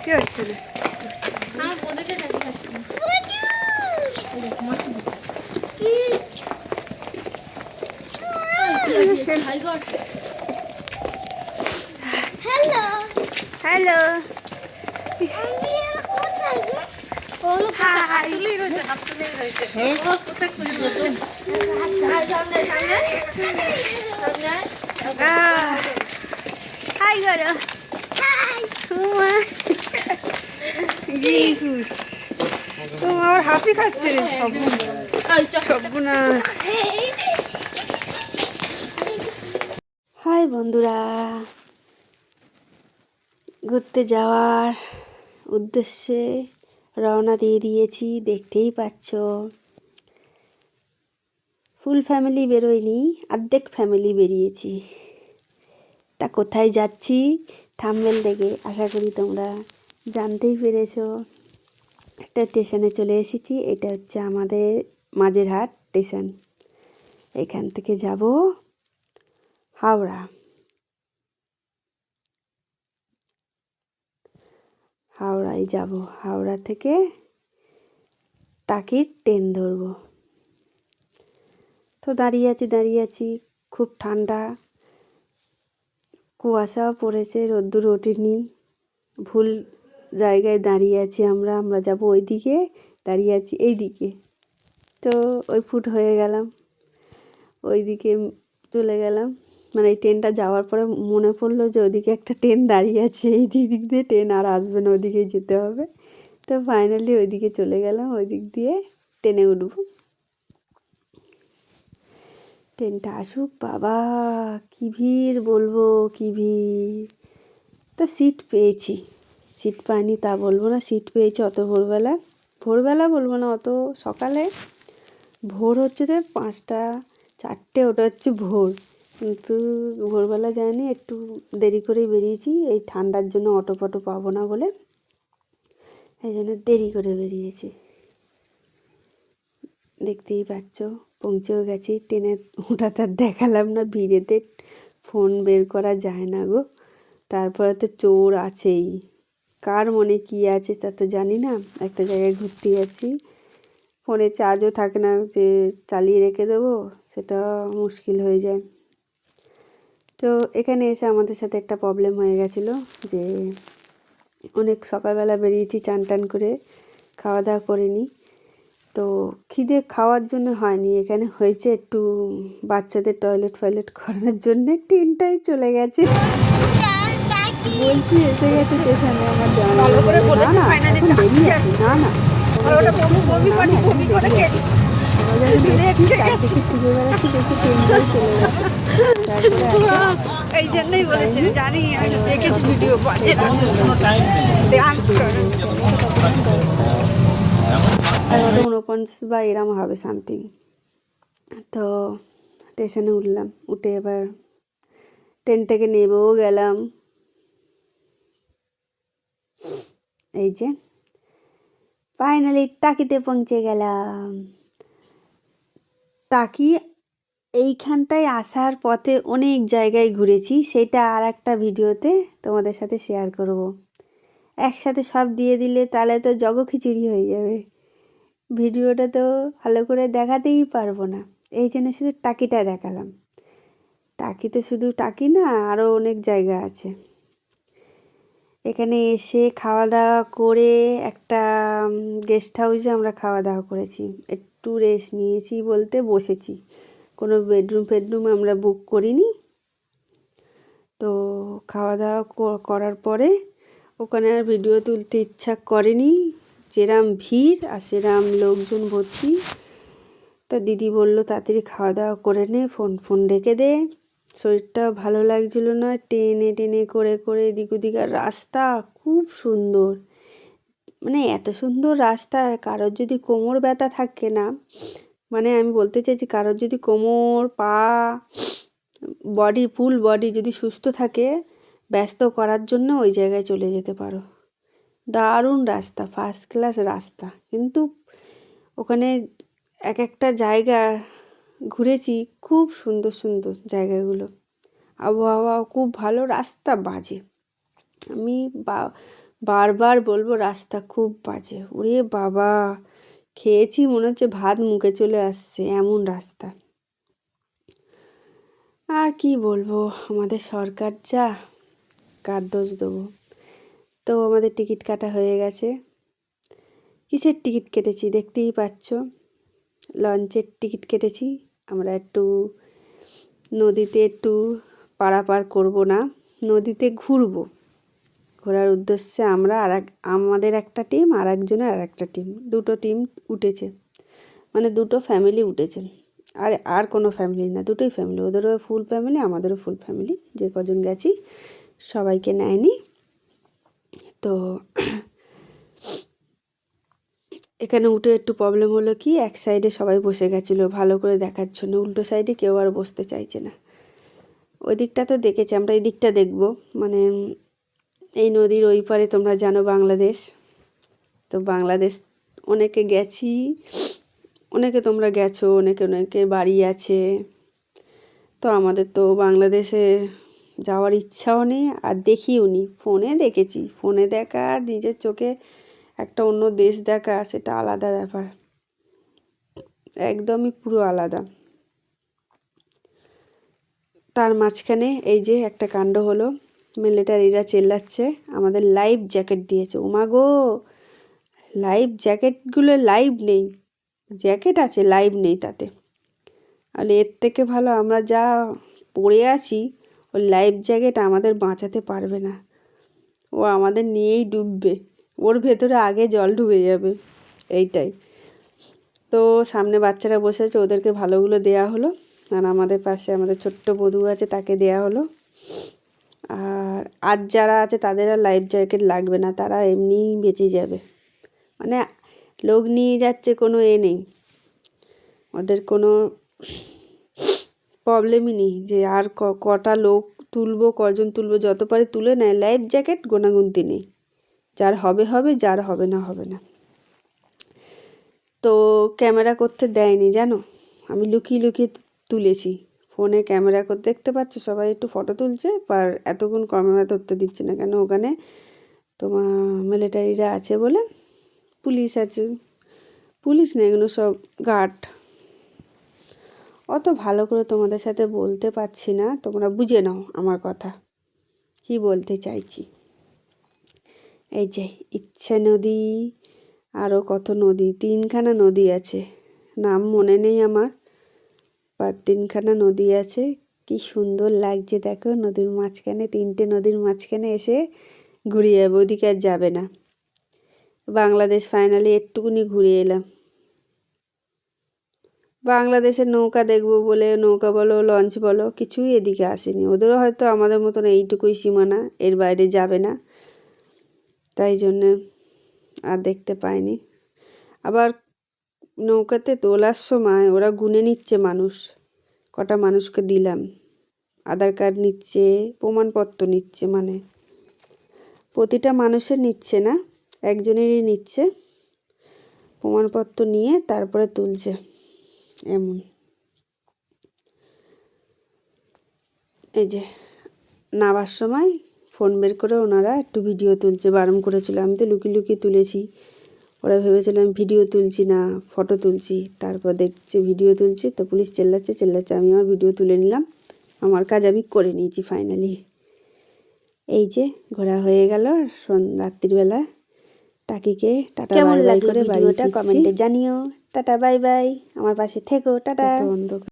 কি হচ্ছে না? হ্যালো, হাই করো। তোমার হাসি খাচ্ছে রে সবগুনা। হাই বন্ধুরা, ঘুরতে যাওয়ার উদ্দেশ্যে রওনা দিয়ে দিয়েছি, দেখতেই পাচ্ছ। ফুল ফ্যামিলি বেরোয়নি, অর্ধেক ফ্যামিলি বেরিয়েছি। তা কোথায় যাচ্ছি থাম্বনেল দেখে আশা করি তোমরা জানতেই পেরেছো। একটা স্টেশনে চলে এসেছি, এটা হচ্ছে আমাদের মাঝেরহাট স্টেশন। এখান থেকে যাব হাওড়া। হাওড়ায় যাব, হাওড়া থেকে টাকির ট্রেন ধরবো। তো দাঁড়িয়ে আছি, খুব ঠান্ডা, কুয়াশাও পড়েছে, রোদ্দুর ওঠেনি। ভুল জায়গায় দাঁড়িয়ে আছি আমরা যাব ওই দিকে, দাঁড়িয়ে আছি এই দিকে। তো ওই ফুট হয়ে গেলাম, ওই দিকে চলে গেলাম। মানে এই ট্রেনটা যাওয়ার পরে মনে পড়লো যে ওদিকে একটা ট্রেন দাঁড়িয়ে আছে, এই দিক দিয়ে ট্রেন আর আসবে না, ওদিকেই যেতে হবে। তো ফাইনালি ওইদিকে চলে গেলাম, ওই দিক দিয়ে ট্রেনে উঠবো। ট্রেনটা আসুক বাবা, কী ভিড় বলবো, কী ভিড়। তো সিট পেয়েছি, সিট পাইনি তা বলবো না, সিট পেয়েছি। অত ভোরবেলা বলবো না, অত সকালে। ভোর হচ্ছে তো 5টা 4টে, ওটা হচ্ছে ভোর, কিন্তু ভোরবেলা যায়নি, একটু দেরি করেই বেরিয়েছি। এই ঠান্ডার জন্য অটো ফটো পাবো না বলে এই জন্য দেরি করে বেরিয়েছি। দেখতেই পাচ্ছ পৌঁছেও গেছি। ট্রেনে ওঠাতে আর দেখালাম না, ভিড়েতে ফোন বের করা যায় না গো। তারপরে তো চোর আছেই, কার মনে কী আছে তা তো জানি না। একটা জায়গায় ঘুরতে যাচ্ছি, ফোনে চার্জও থাকে না যে চালিয়ে রেখে দেবো, সেটা মুশকিল হয়ে যায়। তো এখানে এসে আমাদের সাথে একটা প্রবলেম হয়ে গেছিলো যে অনেক সকালবেলা বেরিয়েছি, চান টান করে খাওয়া দাওয়া করিনি। তো খিদে খাওয়ার জন্য হয়নি, এখানে হয়েছে একটু বাচ্চাদের টয়লেট ফয়লেট করানোর জন্যে। ট্রেনটাই চলে গেছে, বলছি এসে গেছে স্টেশনে। আমার না না এখন দেরি আছে, না না চারদিকে খুঁজে বেড়াচ্ছি, দেখি ট্রেনটাই চলে গেছে। তারপরে এই জন্যই বলেছি, জানি আমি দেখেছি ভিডিও। 11:49 বা এরম হবে সামথিং। তো স্টেশনে উঠলাম, উঠে এবার ট্রেন থেকে নেমেও গেলাম। এই যে ফাইনালি টাকিতে পৌঁছে গেলাম। টাকি এইখানটায় আসার পথে অনেক জায়গায় ঘুরেছি, সেটা আর একটা ভিডিওতে তোমাদের সাথে শেয়ার করব। একসাথে সব দিয়ে দিলে তাহলে তো জগখিচুড়ি হয়ে যাবে, ভিডিওটা তো ভালো করে দেখাতেই পারবো না। এই জন্য শুধু টাকিটা দেখালাম। টাকিতে শুধু টাকি না, আরও অনেক জায়গা আছে। এখানে এসে খাওয়া দাওয়া করে একটা গেস্ট হাউসে আমরা খাওয়া দাওয়া করেছি। একটু রেস্ট নিয়েছি বলতে বসেছি, কোনো বেডরুম ফেডরুম আমরা বুক করিনি। তো খাওয়া দাওয়া করার পরে ওখানে আর ভিডিও তুলতে ইচ্ছা করেনি, যেরম ভিড় আর সেরম লোকজন ভর্তি। তা দিদি বললো তাড়াতাড়ি খাওয়া দাওয়া করে নে, ফোন রেখে দে। শরীরটাও ভালো লাগছিলো না, টেনে টেনে করে করে এদিক ওদিক। আর রাস্তা খুব সুন্দর, মানে এত সুন্দর রাস্তা, কারোর যদি কোমর ব্যথা থাকে না, মানে আমি বলতে চাইছি কারোর যদি কোমর পা বডি ফুল বডি যদি সুস্থ থাকে, ব্যস্ত করার জন্য ওই জায়গায় চলে যেতে পারো। দারুণ রাস্তা, ফার্স্ট ক্লাস রাস্তা। কিন্তু ওখানে এক একটা জায়গা ঘুরেছি, খুব সুন্দর সুন্দর জায়গাগুলো, আবহাওয়া খুব ভালো, রাস্তা বাজে। আমি বারবার বলবো রাস্তা খুব বাজে। ওরে বাবা, খেয়েছি মনে হচ্ছে ভাত মুখে চলে আসছে, এমন রাস্তা। আর কি বলবো, আমাদের সরকার যা, কার দোষ দেবো। তো আমাদের টিকিট কাটা হয়ে গেছে। কিসের টিকিট কেটেছি দেখতেই পাচ্ছ, লঞ্চের টিকিট কেটেছি। আমরা একটু নদীতে একটু পারাপার করব না, নদীতে ঘুরবো। ঘোরার উদ্দেশ্যে আমরা আমাদের একটা টিম আর একজনের আর একটা টিম, দুটো টিম উঠেছে, মানে দুটো ফ্যামিলি উঠেছে। আর কোনো ফ্যামিলি না, দুটোই ফ্যামিলি, ওদেরও ফুল ফ্যামিলি আমাদেরও ফুল ফ্যামিলি। যে কজন গেছি সবাইকে নেয়নি। তো এখানে উঠে একটু প্রবলেম হলো কি, এক সাইডে সবাই বসে গেছিলো ভালো করে দেখার জন্য, উল্টো সাইডে কেউ আর বসতে চাইছে না। ওই দিকটা তো দেখেছি, আমরা এই দিকটা দেখবো, মানে এই নদীর ওই পারে তোমরা জানো বাংলাদেশ। তো বাংলাদেশ অনেকে গেছি, অনেকে তোমরা গেছো, অনেকের বাড়ি আছে। তো আমাদের তো বাংলাদেশে যাওয়ার ইচ্ছাও নেই, আর দেখিও নি। ফোনে দেখেছি, ফোনে দেখা আর নিজের চোখে একটা অন্য দেশ দেখা, সেটা আলাদা ব্যাপার, একদমই পুরো আলাদা। তার মাঝখানে এই যে একটা কাণ্ড হলো, মিলিটারিরা চেল্লাচ্ছে, আমাদের লাইফ জ্যাকেট দিয়েছে। ওমা গো, লাইফ জ্যাকেটগুলো লাইভ নেই, জ্যাকেট আছে লাইভ নেই তাতে। আর এর থেকে ভালো আমরা যা পড়ে আছি, ওই লাইফ জ্যাকেট আমাদের বাঁচাতে পারবে না, ও আমাদের নিয়েই ডুববে, ওর ভেতরে আগে জল ঢুকে যাবে, এইটাই। তো সামনে বাচ্চারা বসে আছে, ওদেরকে ভালোগুলো দেয়া হলো, আর আমাদের পাশে আমাদের ছোট্ট বধূ আছে, তাকে দেয়া হলো। আর যারা আছে তাদের আর লাইফ জ্যাকেট লাগবে না, তারা এমনিই বেঁচে যাবে। মানে লোক নিয়ে যাচ্ছে, কোনো নেই, ওদের কোনো প্রবলেমই নেই যে আর কটা লোক তুলবো, কজন তুলবো, যত পারে তুলে নেয়। লাইফ জ্যাকেট গোনাগুনতি নেই, যার হবে হবে, যার হবে না হবে না। তো ক্যামেরা করতে দেয়নি জানো, আমি লুকিয়ে লুকিয়ে তুলেছি। ফোনে ক্যামেরা করতে দেখতে পাচ্ছ সবাই একটু ফটো তুলছে, আর এতক্ষণ ক্যামেরা ধরতে দিচ্ছে না কেন, ওখানে তোমার মিলিটারিরা আছে বলে, পুলিশ আছে, পুলিশ না এগুলো সব গার্ড। অত ভালো করে তোমাদের সাথে বলতে পারছি না, তোমরা বুঝে নাও আমার কথা কি বলতে চাইছি। এই যে ইচ্ছা নদী, আরও কত নদী, 3খানা নদী আছে, নাম মনে নেই আমার, আর 3খানা নদী আছে। কি সুন্দর লাগছে দেখো, নদীর মাঝখানে, 3টে নদীর মাঝখানে এসে ঘুরিয়ে যাবে, ওদিকে আর যাবে না। বাংলাদেশ ফাইনালি একটুকুনি ঘুরে এলাম। বাংলাদেশের নৌকা দেখবো বলে, নৌকা বলো লঞ্চ বলো, কিছুই এদিকে আসেনি। ওদেরও হয়তো আমাদের মতন এইটুকুই সীমানা, এর বাইরে যাবে না, তাই জন্যে আর দেখতে পাইনি। আবার নৌকাতে তোলার সময় ওরা গুনে নিচ্ছে মানুষ, কটা মানুষকে দিলাম, আধার কার্ড নিচ্ছে, প্রমাণপত্র নিচ্ছে, মানে প্রতিটা মানুষের নিচ্ছে না, একজনেরই নিচ্ছে, প্রমাণপত্র নিয়ে তারপরে তুলছে, এমন। এই যে নামার সময় ফোন বের করে ওনারা একটু ভিডিও তুলছে, বারণ করেছিল, আমি তো লুকিয়ে লুকিয়ে তুলেছি। ওরা ভেবেছিলাম ভিডিও তুলছি না, ফটো তুলছি, তারপর দেখছি ভিডিও তুলছি, তো পুলিশ চেল্লাচ্ছে, আমি আমার ভিডিও তুলে নিলাম, আমার কাজ আমি করে নিয়েছি ফাইনালি। এই যে ঘোরা হয়ে গেল রাত্রিবেলা, টাকিকে টাটা বাই বাই করে বাড়ি ফিরছি। কমেন্টে জানিও, টাটা বাই বাই, আমার পাশে থেকো, টাটা।